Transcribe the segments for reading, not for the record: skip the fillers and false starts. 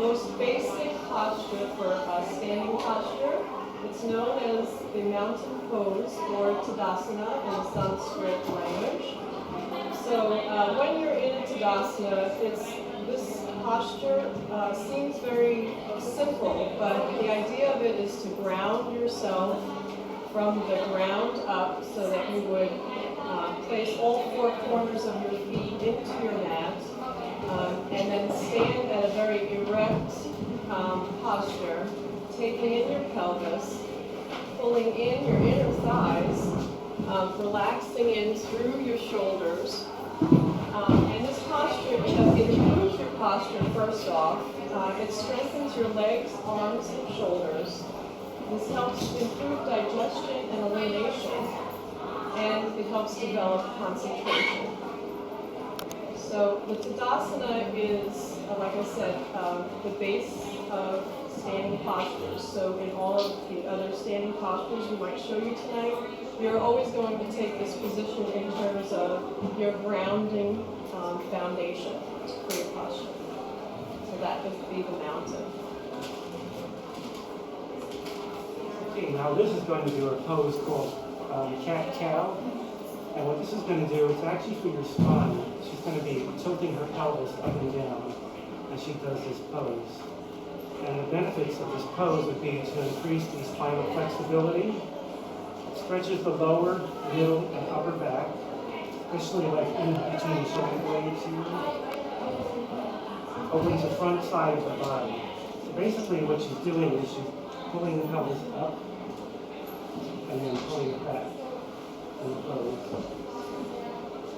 most basic posture for standing posture. It's known as the mountain pose or Tadasana in the Sanskrit language. So when you're in Tadasana, this posture seems very simple, but the idea of it is to ground yourself from the ground up so that you would place all four corners of your feet into your mat and then stand at a very erect posture, taking in your pelvis, pulling in your inner thighs, relaxing in through your shoulders. And this posture, it improves your posture first off. It strengthens your legs, arms, and shoulders. This helps improve digestion and elimination, and it helps develop concentration. So the Tadasana is, like I said, the base of standing postures. So in all of the other standing postures we might show you tonight, you're always going to take this position in terms of your grounding foundation for your posture. So that would be the mountain. Okay, now this is going to do a pose called cat-cow. And what this is going to do, it's actually for your spine. She's going to be tilting her pelvis up and down as she does this pose. And the benefits of this pose would be to increase the spinal flexibility. It stretches the lower, middle, and upper back, especially like in between the shoulder blades here. Opens the front side of the body. So basically what she's doing is she's pulling the pelvis up and then pulling it back in the pose.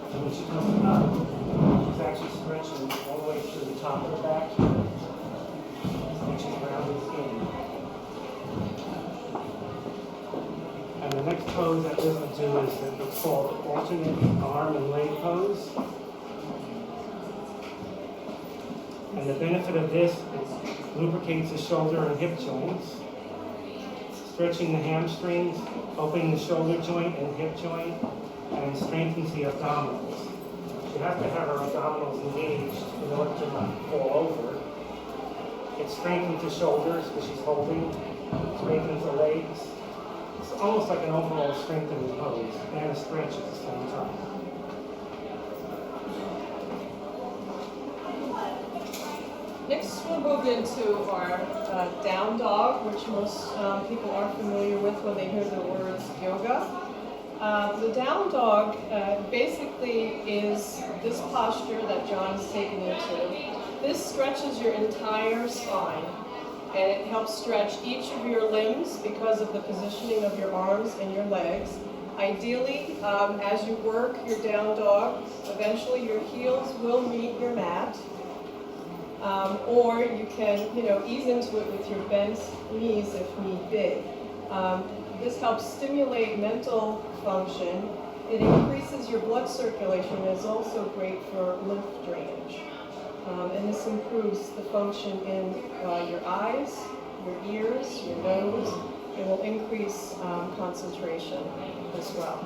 And when she comes up, she's actually stretching all the way through the top of the back here. And she's rounding in. And the next pose that we're going to do is it's called alternate arm and leg pose. And the benefit of this is lubricates the shoulder and hip joints, stretching the hamstrings, opening the shoulder joint and hip joint, and strengthens the abdominals. She has to have her abdominals engaged in order to not fall over. It strengthens the shoulders because she's holding, strengthens the legs. It's almost like an overall strengthening pose and a stretch at the same time. Next, we'll move into our down dog, which most people are familiar with when they hear the words yoga. The down dog basically is this posture that John is taken into. This stretches your entire spine, and it helps stretch each of your limbs because of the positioning of your arms and your legs. Ideally, as you work your down dog, eventually your heels will meet your mat. Or you can, ease into it with your bent knees if need be. This helps stimulate mental function. It increases your blood circulation and is also great for lymph drainage. And this improves the function in your eyes, your ears, your nose. It will increase concentration as well.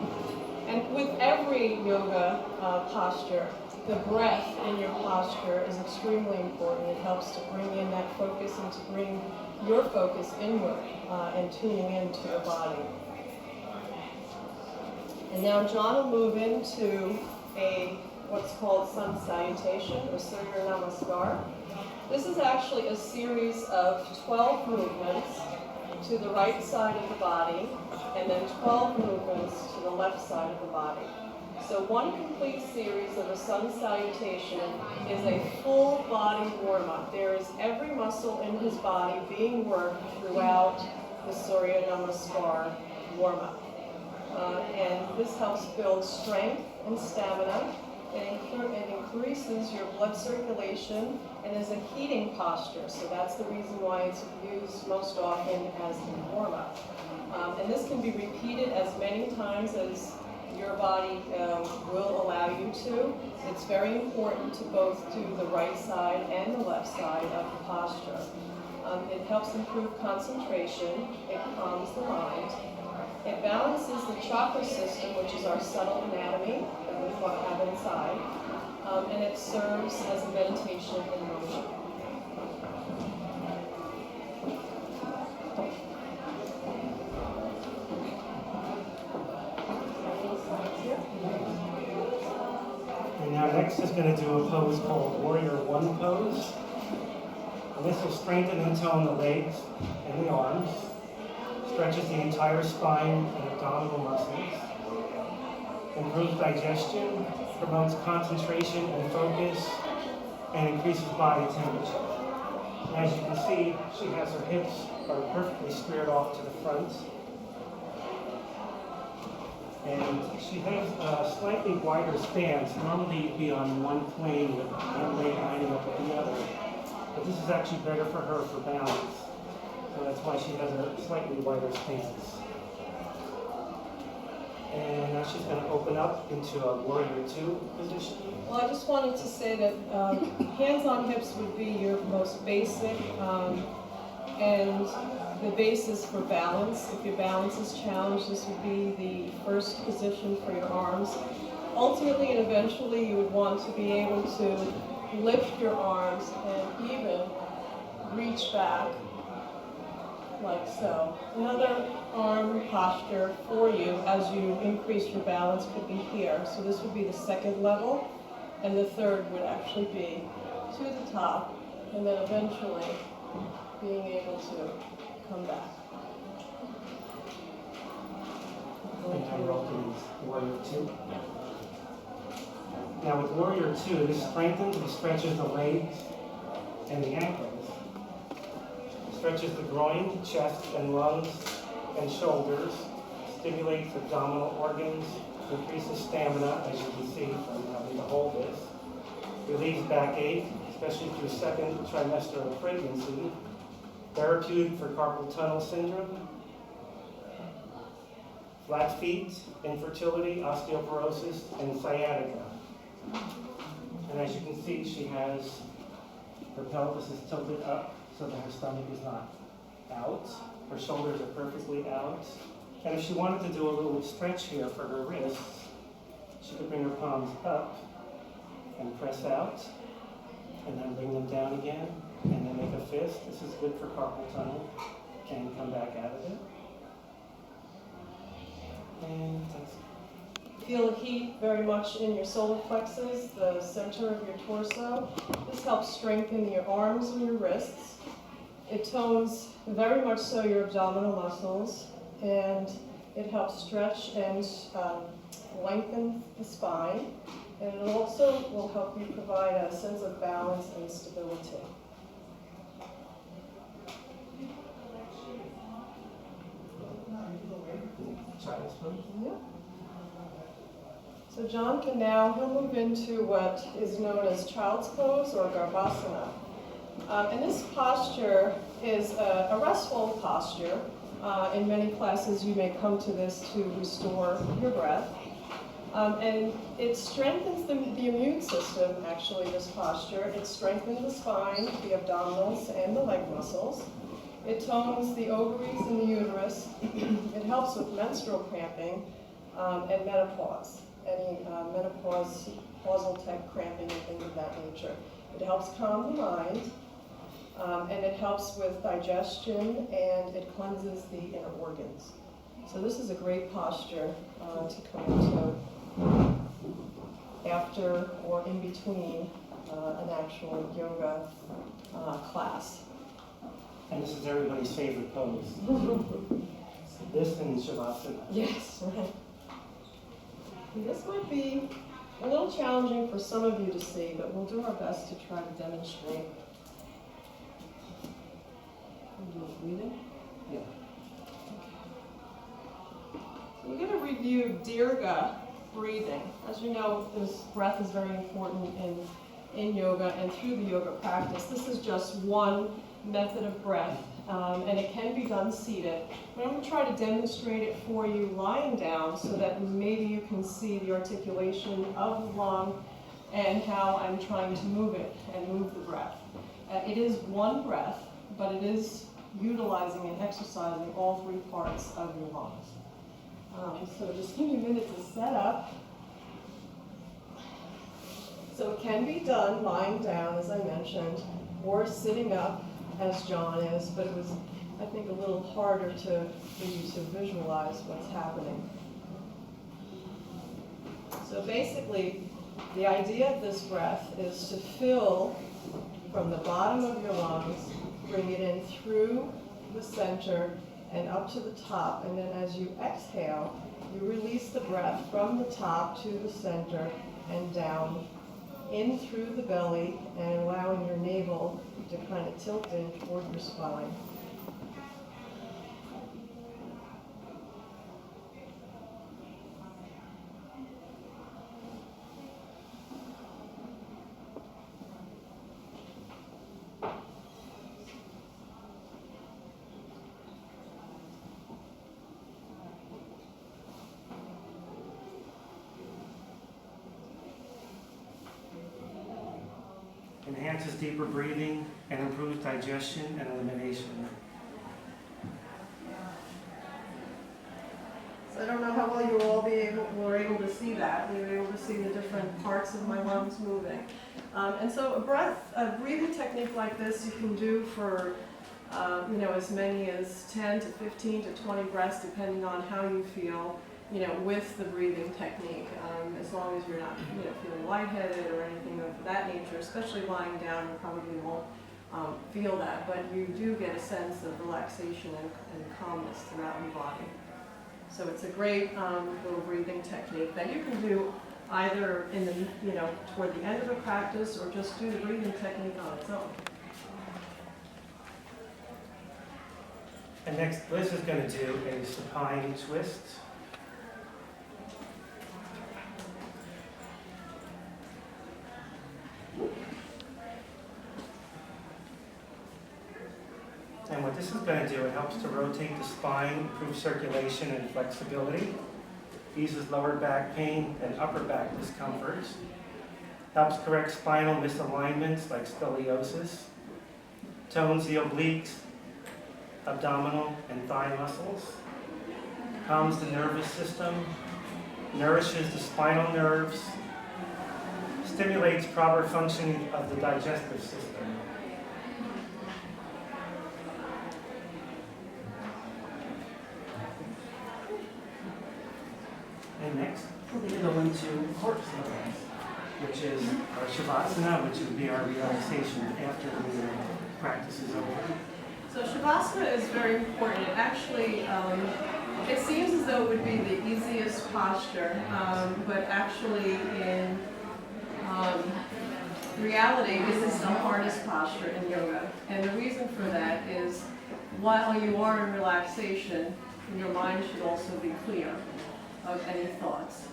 And with every yoga posture, the breath in your posture is extremely important. It helps to bring in that focus and to bring your focus inward and tuning into your body. And now John will move into what's called sun salutation or Surya Namaskar. This is actually a series of 12 movements to the right side of the body and then 12 movements to the left side of the body. So one complete series of a sun salutation is a full body warm-up. There is every muscle in his body being worked throughout the Surya Namaskar warm-up. And this helps build strength and stamina. It increases your blood circulation and is a heating posture. So that's the reason why it's used most often as a warm-up. And this can be repeated as many times as your body will allow you to. It's very important to both do the right side and the left side of the posture. It helps improve concentration. It calms the mind. It balances the chakra system, which is our subtle anatomy that we have inside. And it serves as a meditation in motion. next is going to do a pose called Warrior One pose. And this will strengthen and tone the legs and the arms, stretches the entire spine and abdominal muscles, improves digestion, promotes concentration and focus, and increases body temperature. And as you can see, she has her hips are perfectly squared off to the front. And she has a slightly wider stance. Normally you'd be on one plane with one leg lining up with the other. But this is actually better for her for balance. So that's why she has a slightly wider stance. And now she's going to open up into a Warrior Two position. Well, I just wanted to say that hands on hips would be your most basic and the basis for balance. If your balance is challenged, this would be the first position for your arms. Ultimately and eventually, you would want to be able to lift your arms and even reach back like so. Another arm posture for you as you increase your balance could be here. So this would be the second level, and the third would actually be to the top, and then eventually being able to come back. And now we're up to Warrior Two. Now with Warrior Two, this strengthens and stretches the legs and the ankles. Stretches the groin, chest, and lungs, and shoulders. Stimulates abdominal organs. Increases stamina, as you can see from having to hold this. Relieves backache, especially through second trimester of pregnancy. Therapeutic for carpal tunnel syndrome. Flat feet, infertility, osteoporosis, and sciatica. And as you can see, she has, her pelvis is tilted up so that her stomach is not out. Her shoulders are perfectly out. And if she wanted to do a little stretch here for her wrists, she could bring her palms up and press out, and then bring them down again, and then make a fist. This is good for carpal tunnel, and come back out of it. And that's Feel the heat very much in your solar plexus, the center of your torso. This helps strengthen your arms and your wrists. It tones very much so your abdominal muscles, and it helps stretch and lengthen the spine. And it also will help you provide a sense of balance and stability. child's pose. Yeah. So John can now, he'll move into what is known as child's pose or Garbhasana. And this posture is a restful posture. In many classes you may come to this to restore your breath. And it strengthens the immune system, actually, this posture. It strengthens the spine, the abdominals, and the leg muscles. It tones the ovaries and the uterus. It helps with menstrual cramping and menopause. Any menopausal type cramping and things of that nature. It helps calm the mind, and it helps with digestion, and it cleanses the inner organs. So this is a great posture to come into after or in between an actual yoga class. And this is everybody's favorite pose. This and Shavasana. Yes, right. And this might be a little challenging for some of you to see, but we'll do our best to try to demonstrate. Breathing? Yeah. So we're going to review Dirga breathing. As you know, this breath is very important in yoga and through the yoga practice. This is just one method of breath, and it can be done seated. But I'm going to try to demonstrate it for you lying down so that maybe you can see the articulation of the lung and how I'm trying to move it and move the breath. It is one breath, but it is utilizing and exercising all three parts of your lungs. So just give me a minute to set up. So it can be done lying down, as I mentioned, or sitting up, as John is, but it was, I think, a little harder for you to visualize what's happening. So basically, The idea of this breath is to fill from the bottom of your lungs, bring it in through the center and up to the top, and then as you exhale, you release the breath from the top to the center and down in through the belly, and allowing your navel to kind of tilt in toward your spine. Enhances deeper breathing and improves digestion and elimination. So I don't know how well you all were able to see that. You were able to see the different parts of my lungs moving. And so a breathing technique like this you can do for as many as 10 to 15 to 20 breaths, depending on how you feel, with the breathing technique, as long as you're not, feeling lightheaded or anything of that nature. Especially lying down, you probably won't feel that, but you do get a sense of relaxation and calmness throughout your body. So it's a great little breathing technique that you can do either in the, toward the end of a practice, or just do the breathing technique on its own. And next, Liz is going to do a supine twist. And what this is going to do, it helps to rotate the spine, improve circulation and flexibility, eases lower back pain and upper back discomfort, helps correct spinal misalignments like scoliosis, tones the obliques, abdominal and thigh muscles, calms the nervous system, nourishes the spinal nerves, stimulates proper functioning of the digestive system. And next, we're going to go into corpse pose, which is our Shavasana, which would be our relaxation after the practice is over. So Shavasana is very important. It actually, it seems as though it would be the easiest posture, but actually in reality, this is the hardest posture in yoga. And the reason for that is, while you are in relaxation, your mind should also be clear of any thoughts.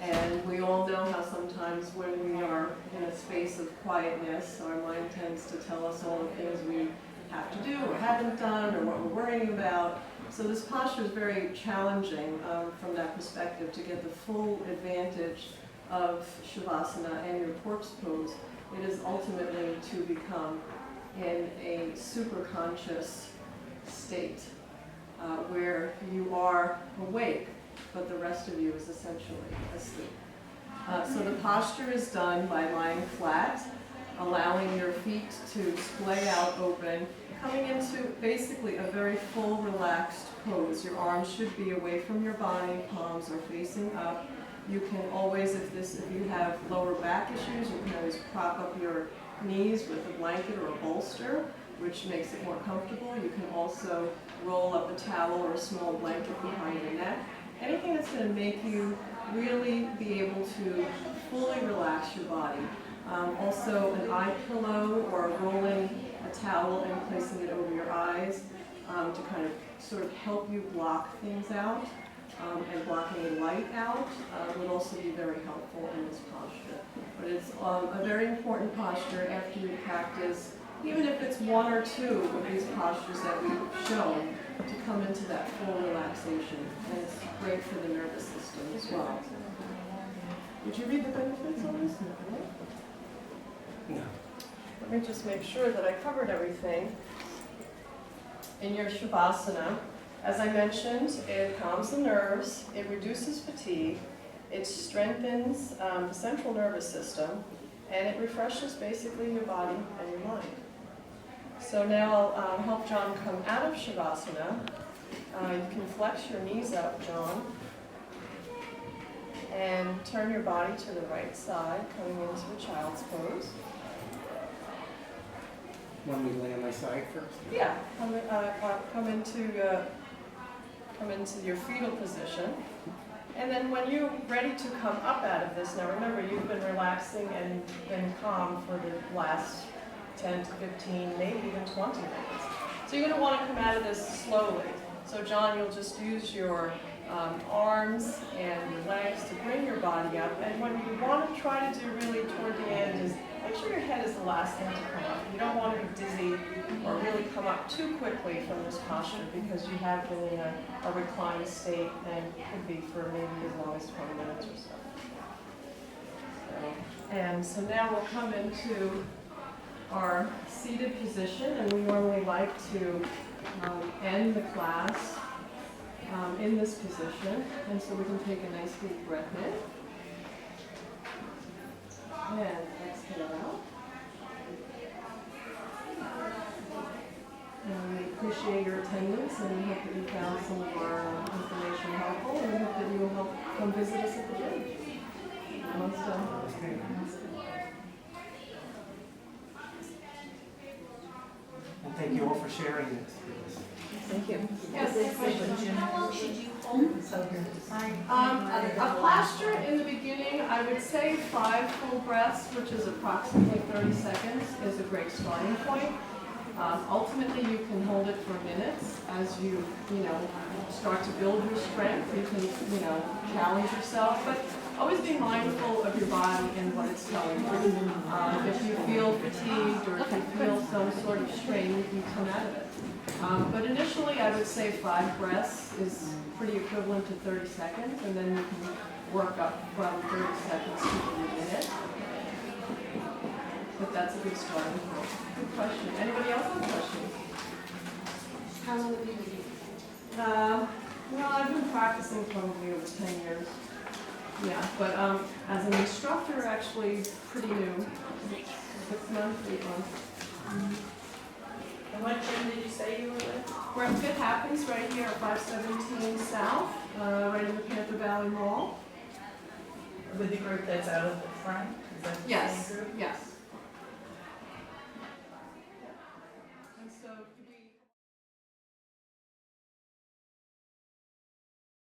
And we all know how sometimes when we are in a space of quietness, our mind tends to tell us all the things we have to do or haven't done or what we're worrying about. So this posture is very challenging from that perspective, to get the full advantage of Shavasana and your corpse pose. It is ultimately to become in a super conscious state where you are awake, but the rest of you is essentially asleep. So the posture is done by lying flat, allowing your feet to splay out open, coming into basically a very full relaxed pose. Your arms should be away from your body, palms are facing up. You can always, if you have lower back issues, you can always prop up your knees with a blanket or a bolster, which makes it more comfortable. You can also roll up a towel or a small blanket behind your neck. Anything that's going to make you really be able to fully relax your body. Also an eye pillow or rolling a towel and placing it over your eyes to kind of sort of help you block things out, and blocking light out would also be very helpful in this posture. But it's a very important posture after you practice, even if it's one or two of these postures that we've shown, to come into that full relaxation. And it's great for the nervous system as well. Did you read the benefits on this? No. Let me just make sure that I covered everything. In your Shavasana, as I mentioned, it calms the nerves, it reduces fatigue, it strengthens the central nervous system, and it refreshes basically your body and your mind. So now I'll help John come out of Shavasana. You can flex your knees up, John. And turn your body to the right side, coming into a child's pose. Want me to lay on my side first? Yeah, come into your fetal position. And then when you're ready to come up out of this, now remember you've been relaxing and been calm for the last 10 to 15, maybe even 20 minutes. So you're going to want to come out of this slowly. So John, you'll just use your arms and your legs to bring your body up. And what you want to try to do really toward the end is make sure your head is the last thing to come up. You don't want to be dizzy or really come up too quickly from this posture because you have been in a reclined state and could be for maybe as long as 20 minutes or so. So now we'll come into our seated position, and we normally like to end the class in this position, and so we can take a nice deep breath in and exhale out. And we appreciate your attendance, and we hope that you found some of our information helpful, and we hope that you will come visit us at the gym. And thank you all for sharing this. Thank you. Yes, question. How long should you hold A posture in the beginning, I would say 5 full breaths, which is approximately 30 seconds, is a great starting point. Ultimately, you can hold it for minutes as you start to build your strength. You can, challenge yourself, but always be mindful of your body and what it's telling you. If you feel fatigued or if you feel some sort of strain, you can come out of it. But initially, I would say 5 breaths is pretty equivalent to 30 seconds, and then you can work up from 30 seconds to a minute. But that's a good starting point. Good question. Anybody else have questions? How long have you been doing? Well, I've been practicing probably over 10 years. Yeah, but as an instructor, actually pretty new. 6 months, 8 months. And what gym did you say you were with? We're at Fit Happens right here at 517 South, right in the Panther Valley Mall. With the group that's out of the front? Is that the Yes, same group? yes.